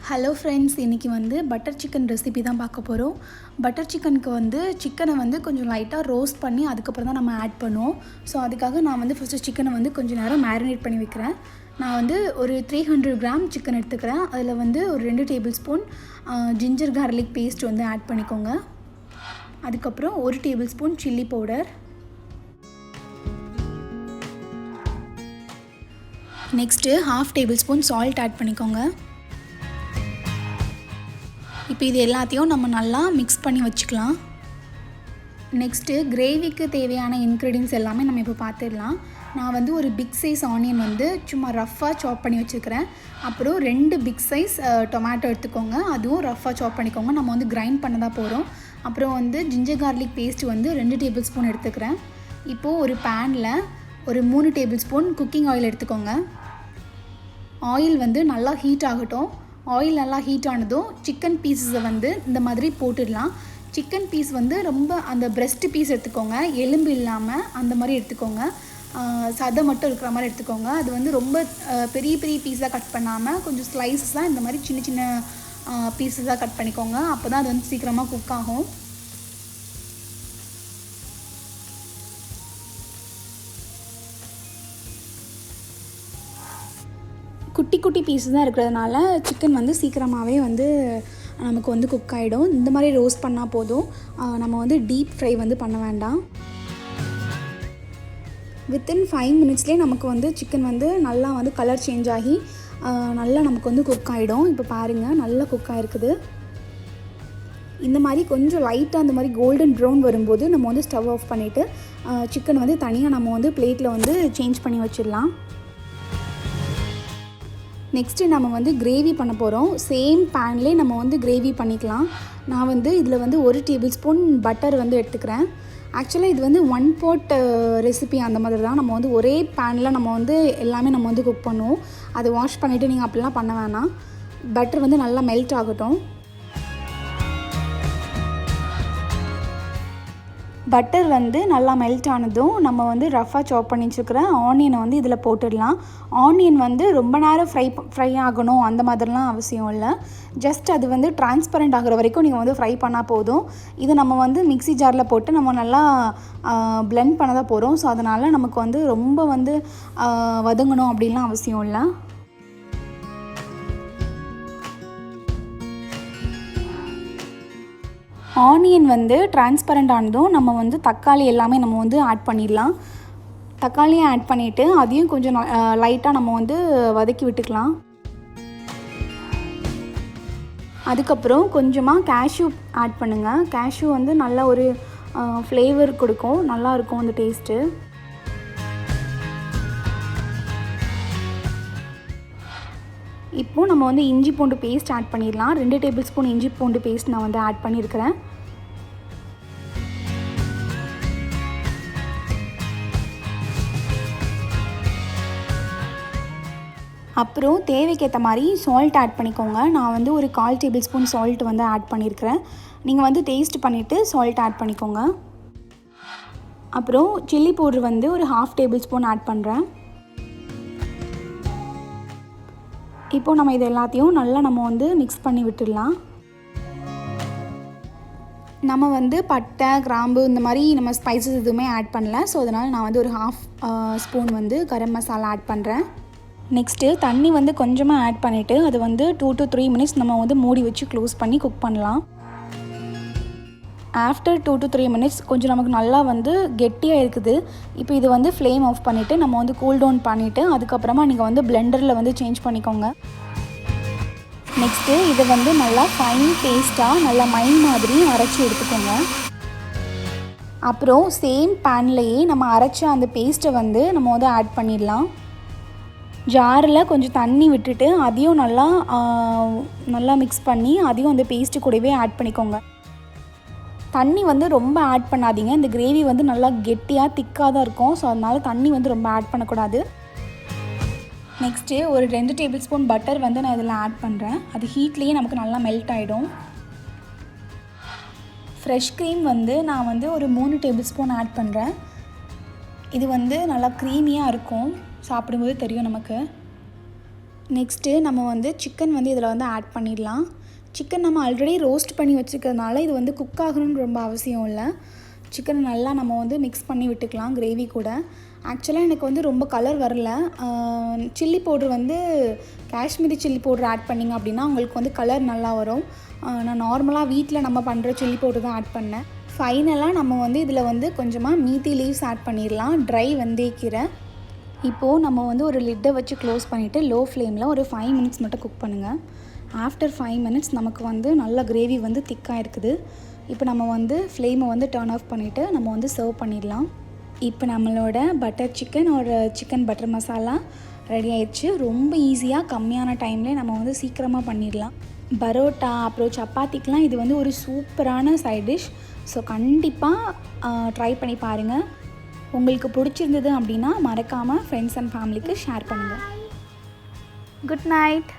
Hello friends, இன்றைக்கி வந்து butter chicken recipe தான் பார்க்க போகிறோம். பட்டர் சிக்கனுக்கு வந்து சிக்கனை வந்து கொஞ்சம் லைட்டாக ரோஸ்ட் பண்ணி அதுக்கப்புறம் தான் நம்ம ஆட் பண்ணுவோம். ஸோ அதுக்காக நான் வந்து ஃபஸ்ட்டு சிக்கனை வந்து கொஞ்சம் நேரம் மேரினேட் பண்ணி வைக்கிறேன். நான் வந்து ஒரு 300 கிராம் சிக்கன் எடுத்துக்கிறேன். அதில் வந்து ஒரு 2 tablespoon ginger garlic paste வந்து ஆட் பண்ணிக்கோங்க. அதுக்கப்புறம் 1 tablespoon chilli powder, next 1/2 tablespoon salt add பண்ணிக்கோங்க. இப்போ இது எல்லாத்தையும் நம்ம நல்லா மிக்ஸ் பண்ணி வச்சுக்கலாம். நெக்ஸ்ட்டு கிரேவிக்கு தேவையான இன்க்ரீடியன்ஸ் எல்லாமே நம்ம இப்போ பார்த்துடலாம். நான் வந்து ஒரு பிக் சைஸ் ஆனியன் வந்து சும்மா ரஃப்பாக சாப் பண்ணி வச்சுருக்கிறேன். அப்புறம் 2 பிக் சைஸ் டொமேட்டோ எடுத்துக்கோங்க, அதுவும் ரஃப்பாக சாப் பண்ணிக்கோங்க. நம்ம வந்து கிரைண்ட் பண்ண தான் போகிறோம். அப்புறம் வந்து ஜிஞ்சர் கார்லிக் பேஸ்ட் வந்து 2 டேபிள் ஸ்பூன் எடுத்துக்கிறேன். இப்போது ஒரு பேனில் ஒரு 3 டேபிள் ஸ்பூன் குக்கிங் ஆயில் எடுத்துக்கோங்க. ஆயில் வந்து நல்லா ஹீட் ஆகட்டும். ஆயில் நல்லா ஹீட் ஆனதும் சிக்கன் பீஸஸை வந்து இந்த மாதிரி போட்டுடலாம். சிக்கன் பீஸ் வந்து ரொம்ப அந்த பிரெஸ்ட் பீஸ் எடுத்துக்கோங்க, எலும்பு இல்லாமல் அந்த மாதிரி எடுத்துக்கோங்க. சதை மட்டும் இருக்கிற மாதிரி எடுத்துக்கோங்க. அது வந்து ரொம்ப பெரிய பெரிய பீஸாக கட் பண்ணாமல் கொஞ்சம் ஸ்லைஸஸாக இந்த மாதிரி சின்ன சின்ன பீஸஸாக கட் பண்ணிக்கோங்க. அப்போ தான் அது வந்து சீக்கிரமாக குக் ஆகும். குட்டி குட்டி பீஸ் தான் இருக்கிறதுனால சிக்கன் வந்து சீக்கிரமாகவே வந்து நமக்கு வந்து குக் ஆகிடும். இந்த மாதிரி ரோஸ்ட் பண்ணால் போதும். நம்ம வந்து டீப் ஃப்ரை வந்து பண்ண வேண்டாம். வித்தின் 5 மினிட்ஸ்லேயே நமக்கு வந்து சிக்கன் வந்து நல்லா வந்து கலர் சேஞ்ச் ஆகி நல்லா நமக்கு வந்து குக் ஆகிடும். இப்போ பாருங்கள், நல்லா குக் ஆகிருக்குது. இந்த மாதிரி கொஞ்சம் லைட்டாக அந்த மாதிரி கோல்டன் ப்ரௌன் வரும்போது நம்ம வந்து ஸ்டவ் ஆஃப் பண்ணிவிட்டு சிக்கன் வந்து தனியாக நம்ம வந்து பிளேட்டில் வந்து சேஞ்ச் பண்ணி வச்சிடலாம். நெக்ஸ்ட்டு நம்ம வந்து கிரேவி பண்ண போகிறோம். சேம் பேன்லேயே நம்ம வந்து கிரேவி பண்ணிக்கலாம். நான் வந்து இதில் வந்து 1 டேபிள் ஸ்பூன் பட்டர் வந்து எடுத்துக்கிறேன். ஆக்சுவலாக இது வந்து 1 pot ரெசிபி அந்த மாதிரி தான். நம்ம வந்து ஒரே பேனில் நம்ம வந்து எல்லாமே நம்ம வந்து குக் பண்ணுவோம். அதை வாஷ் பண்ணிவிட்டு நீங்கள் அப்படிலாம் பண்ண வேணாம். பட்டர் வந்து நல்லா மெல்ட் ஆகட்டும். பட்டர் வந்து நல்லா மெல்ட் ஆனதும் நம்ம வந்து ரஃப்பாக சாப் பண்ணி வச்சுக்கிற ஆனியனை வந்து இதில் போட்டுடலாம். ஆனியன் வந்து ரொம்ப நேரம் ஃப்ரை ஆகணும் அந்த மாதிரிலாம் அவசியம் இல்லை. ஜஸ்ட் அது வந்து டிரான்ஸ்பரண்ட் ஆகிற வரைக்கும் நீங்கள் வந்து ஃப்ரை பண்ணால் போதும். இது நம்ம வந்து மிக்ஸி ஜாரில் போட்டு நம்ம நல்லா பிளெண்ட் பண்ண தான் போகிறோம். ஸோ அதனால் நமக்கு வந்து ரொம்ப வந்து வதங்கணும் அப்படின்லாம் அவசியம் இல்லை. ஆனியன் வந்து டிரான்ஸ்பரண்ட் ஆனதும் நம்ம வந்து தக்காளி எல்லாமே நம்ம வந்து ஆட் பண்ணிடலாம். தக்காளியை ஆட் பண்ணிவிட்டு அதையும் கொஞ்சம் லைட்டாக நம்ம வந்து வதக்கி விட்டுக்கலாம். அதுக்கப்புறம் கொஞ்சமாக கேஷ்யூ ஆட் பண்ணுங்கள். கேஷ்யூ வந்து நல்ல ஒரு ஃப்ளேவர் கொடுக்கும், நல்லாயிருக்கும் அந்த டேஸ்ட்டு. இப்போது நம்ம வந்து இஞ்சி பூண்டு பேஸ்ட் ஆட் பண்ணிடலாம். 2 டேபிள் ஸ்பூன் இஞ்சி பூண்டு பேஸ்ட் நான் வந்து ஆட் பண்ணியிருக்கிறேன். அப்புறம் தேவைக்கேற்ற மாதிரி சால்ட் ஆட் பண்ணிக்கோங்க. நான் வந்து ஒரு 1/4 டேபிள் ஸ்பூன் சால்ட் வந்து ஆட் பண்ணியிருக்கிறேன். நீங்கள் வந்து டேஸ்ட் பண்ணிவிட்டு சால்ட் ஆட் பண்ணிக்கோங்க. அப்புறம் சில்லி பவுடர் வந்து ஒரு 1/2 டேபிள் ஸ்பூன் ஆட் பண்ணுறேன். இப்போது நம்ம இது எல்லாத்தையும் நல்லா நம்ம வந்து மிக்ஸ் பண்ணி விட்டுடலாம். நம்ம வந்து பட்டை, கிராம்பு இந்த மாதிரி நம்ம ஸ்பைசஸ் எதுவுமே ஆட் பண்ணல. ஸோ அதனால் நான் வந்து ஒரு 1/2 ஸ்பூன் வந்து கரம் மசாலா ஆட் பண்ணுறேன். நெக்ஸ்ட்டு தண்ணி வந்து கொஞ்சமாக ஆட் பண்ணிவிட்டு அது வந்து 2 to 3 மினிட்ஸ் நம்ம வந்து மூடி வச்சு க்ளோஸ் பண்ணி குக் பண்ணலாம். ஆஃப்டர் 2 to 3 மினிட்ஸ் கொஞ்சம் நமக்கு நல்லா வந்து கெட்டியாக இருக்குது. இப்போ இது வந்து ஃப்ளேம் ஆஃப் பண்ணிவிட்டு நம்ம வந்து கூல் டவுன் பண்ணிவிட்டு அதுக்கப்புறமா நீங்கள் வந்து பிளெண்டரில் வந்து சேஞ்ச் பண்ணிக்கோங்க. நெக்ஸ்ட்டு இதை வந்து நல்லா ஃபைன் பேஸ்ட்டாக நல்லா மைன் மாதிரி அரைச்சி எடுத்துக்கோங்க. அப்புறம் சேம் பேன்லேயே நம்ம அரைச்ச அந்த பேஸ்ட்டை வந்து நம்ம வந்து ஆட் பண்ணிடலாம். ஜாரில் கொஞ்சம் தண்ணி விட்டுட்டு அதையும் நல்லா மிக்ஸ் பண்ணி அதையும் அந்த பேஸ்ட்டு கூடவே ஆட் பண்ணிக்கோங்க. தண்ணி வந்து ரொம்ப ஆட் பண்ணாதீங்க. இந்த கிரேவி வந்து நல்லா கெட்டியாக திக்காக தான் இருக்கும். ஸோ அதனால் தண்ணி வந்து ரொம்ப ஆட் பண்ணக்கூடாது. நெக்ஸ்ட்டு ஒரு 2 டேபிள் ஸ்பூன் பட்டர் வந்து நான் இதில் ஆட் பண்ணுறேன். அது ஹீட்லேயே நமக்கு நல்லா மெல்ட் ஆகிடும். ஃப்ரெஷ் க்ரீம் வந்து நான் வந்து ஒரு 3 டேபிள் ஸ்பூன் ஆட் பண்ணுறேன். இது வந்து நல்லா க்ரீமியாக இருக்கும், சாப்பிடும்போது தெரியும் நமக்கு. நெக்ஸ்ட்டு நம்ம வந்து சிக்கன் வந்து இதில் வந்து ஆட் பண்ணிடலாம். சிக்கன் நம்ம ஆல்ரெடி ரோஸ்ட் பண்ணி வச்சுக்கிறதுனால இது வந்து குக் ஆகணும்னு ரொம்ப அவசியம் இல்லை. சிக்கனை நல்லா நம்ம வந்து மிக்ஸ் பண்ணி விட்டுக்கலாம் கிரேவி கூட. ஆக்சுவலாக எனக்கு வந்து ரொம்ப கலர் வரல. சில்லி பவுட்ரு வந்து காஷ்மீரி சில்லி பவுட்ரு ஆட் பண்ணிங்க அப்படின்னா உங்களுக்கு வந்து கலர் நல்லா வரும். நான் நார்மலாக வீட்டில் நம்ம பண்ணுற சில்லி பவுட்ரு தான் ஆட் பண்ணேன். ஃபைனலாக நம்ம வந்து இதில் வந்து கொஞ்சமாக மீதி லீவ்ஸ் ஆட் பண்ணிடலாம், ட்ரை வெந்தயக்கீரை. இப்போது நம்ம வந்து ஒரு லிட்டை வச்சு க்ளோஸ் பண்ணிவிட்டு லோ ஃப்ளேமில் ஒரு 5 மினிட்ஸ் மட்டும் குக் பண்ணுங்கள். ஆஃப்டர் 5 மினிட்ஸ் நமக்கு வந்து நல்ல கிரேவி வந்து திக்காக இருக்குது. இப்போ நம்ம வந்து ஃப்ளேமை வந்து டர்ன் ஆஃப் பண்ணிவிட்டு நம்ம வந்து சர்வ் பண்ணிடலாம். இப்போ நம்மளோட பட்டர் சிக்கன் ஒரு சிக்கன் பட்டர் மசாலா ரெடி ஆயிடுச்சு. ரொம்ப ஈஸியாக கம்மியான டைம்லேயே நம்ம வந்து சீக்கிரமாக பண்ணிடலாம். பரோட்டா அப்புறம் சப்பாத்திக்கெலாம் இது வந்து ஒரு சூப்பரான சைட் டிஷ். ஸோ கண்டிப்பாக ட்ரை பண்ணி பாருங்கள். உங்களுக்கு பிடிச்சிருந்தது அப்படின்னா மறக்காமல் ஃப்ரெண்ட்ஸ் அண்ட் ஃபேமிலிக்கு ஷேர் பண்ணுங்கள். Good night.